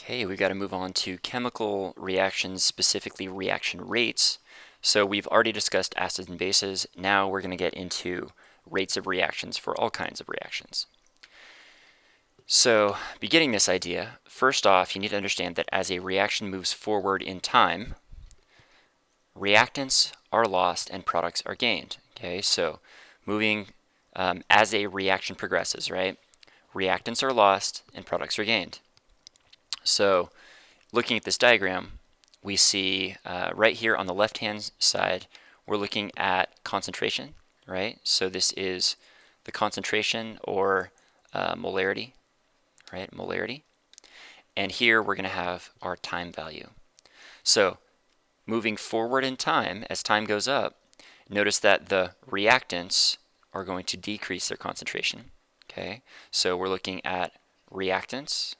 Okay, we've got to move on to chemical reactions, specifically reaction rates. So we've already discussed acids and bases. Now we're going to get into rates of reactions for all kinds of reactions. So beginning this idea, first off, you need to understand that as a reaction moves forward in time, reactants are lost and products are gained. Okay, so moving as a reaction progresses, right? Reactants are lost and products are gained. So looking at this diagram, we see right here on the left-hand side, we're looking at concentration, right? So this is the concentration or molarity, right? Molarity. And here we're going to have our time value. So moving forward in time, as time goes up, notice that the reactants are going to decrease their concentration. Okay, so we're looking at reactants.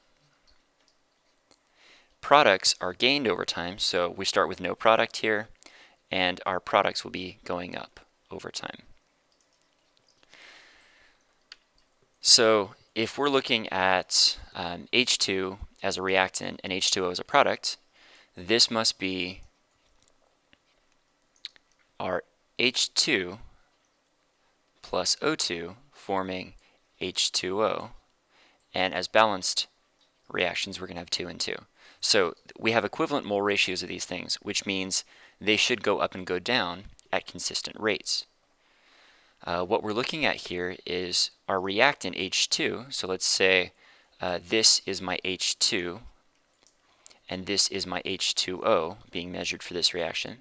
Products are gained over time, so we start with no product here, and our products will be going up over time. So if we're looking at H2 as a reactant and H2O as a product, this must be our H2 plus O2 forming H2O, and as balanced reactions we're going to have 2 and 2. So we have equivalent mole ratios of these things, which means they should go up and go down at consistent rates. What we're looking at here is our reactant H2. So let's say this is my H2 and this is my H2O being measured for this reaction.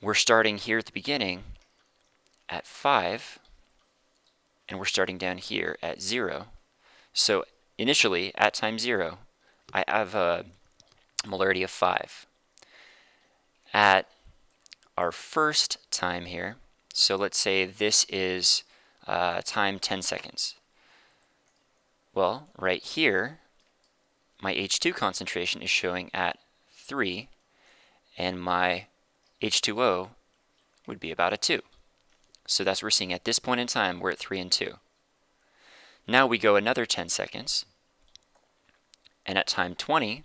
We're starting here at the beginning at 5 and we're starting down here at 0. So initially at time 0 I have a molarity of 5. At our first time here, so let's say this is time 10 seconds. Well, right here, my H2 concentration is showing at 3, and my H2O would be about a 2. So that's what we're seeing at this point in time, we're at 3 and 2. Now we go another 10 seconds, and at time 20,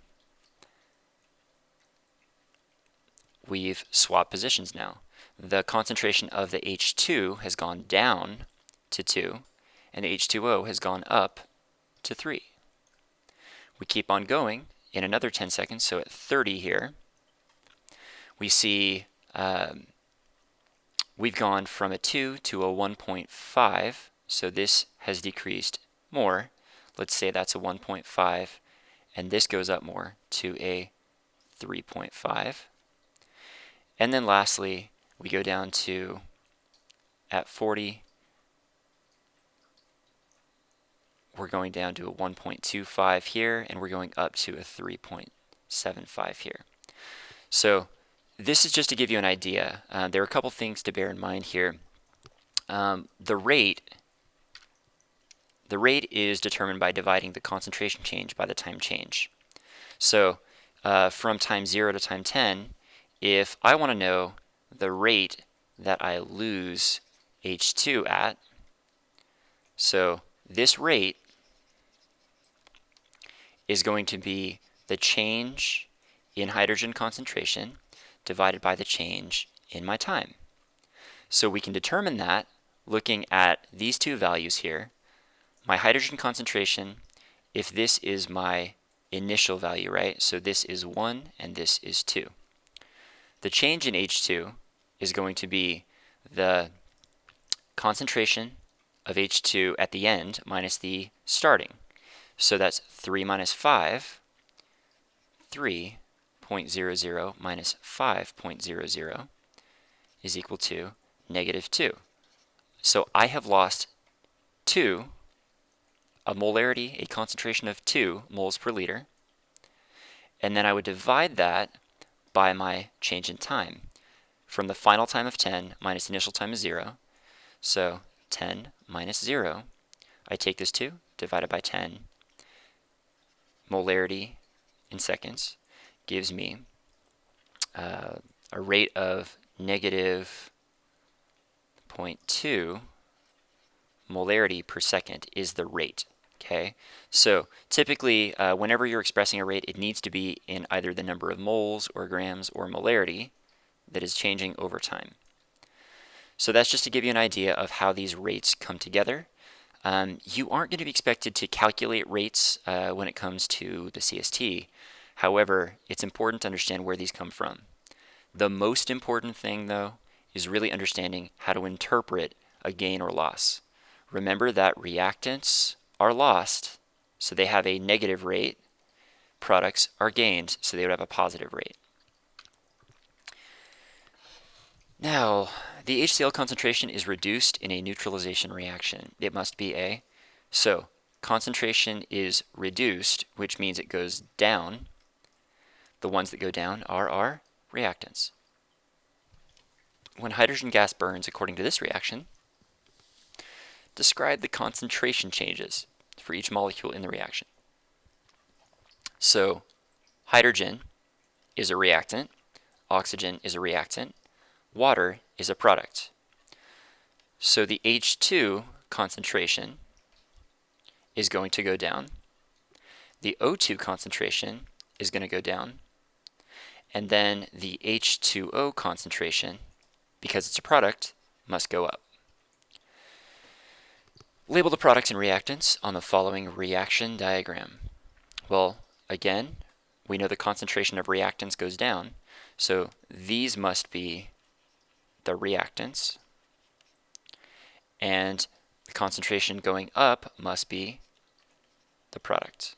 we've swapped positions now. The concentration of the H2 has gone down to 2, and the H2O has gone up to 3. We keep on going in another 10 seconds, so at 30 here, we see we've gone from a 2 to a 1.5, so this has decreased more. Let's say that's a 1.5, and this goes up more to a 3.5. And then lastly, we go down to, at 40, we're going down to a 1.25 here, and we're going up to a 3.75 here. So this is just to give you an idea. There are a couple things to bear in mind here. The rate is determined by dividing the concentration change by the time change. So from time 0 to time 10, if I want to know the rate that I lose H2 at, so this rate is going to be the change in hydrogen concentration divided by the change in my time. So we can determine that looking at these two values here. My hydrogen concentration, if this is my initial value, right? So this is 1 and this is 2. The change in H2 is going to be the concentration of H2 at the end minus the starting. So that's 3 minus 5, 3.00 minus 5.00 is equal to negative 2. So I have lost 2, a molarity, a concentration of 2 moles per liter, and then I would divide that by my change in time from the final time of 10 minus initial time of 0. So 10 minus 0, I take this 2, divided by 10, molarity in seconds gives me a rate of negative 0.2 molarity per second is the rate. Okay, so typically whenever you're expressing a rate, it needs to be in either the number of moles or grams or molarity that is changing over time. So that's just to give you an idea of how these rates come together. You aren't going to be expected to calculate rates when it comes to the CST. However, it's important to understand where these come from. The most important thing, though, is really understanding how to interpret a gain or loss. Remember that reactants are lost, so they have a negative rate. Products are gained, so they would have a positive rate. Now, the HCl concentration is reduced in a neutralization reaction. It must be A. So, concentration is reduced, which means it goes down. The ones that go down are our reactants. When hydrogen gas burns according to this reaction, describe the concentration changes for each molecule in the reaction. So, hydrogen is a reactant, oxygen is a reactant, water is a product. So the H2 concentration is going to go down, the O2 concentration is going to go down, and then the H2O concentration, because it's a product, must go up. Label the products and reactants on the following reaction diagram. Well, again, we know the concentration of reactants goes down, so these must be the reactants, and the concentration going up must be the product.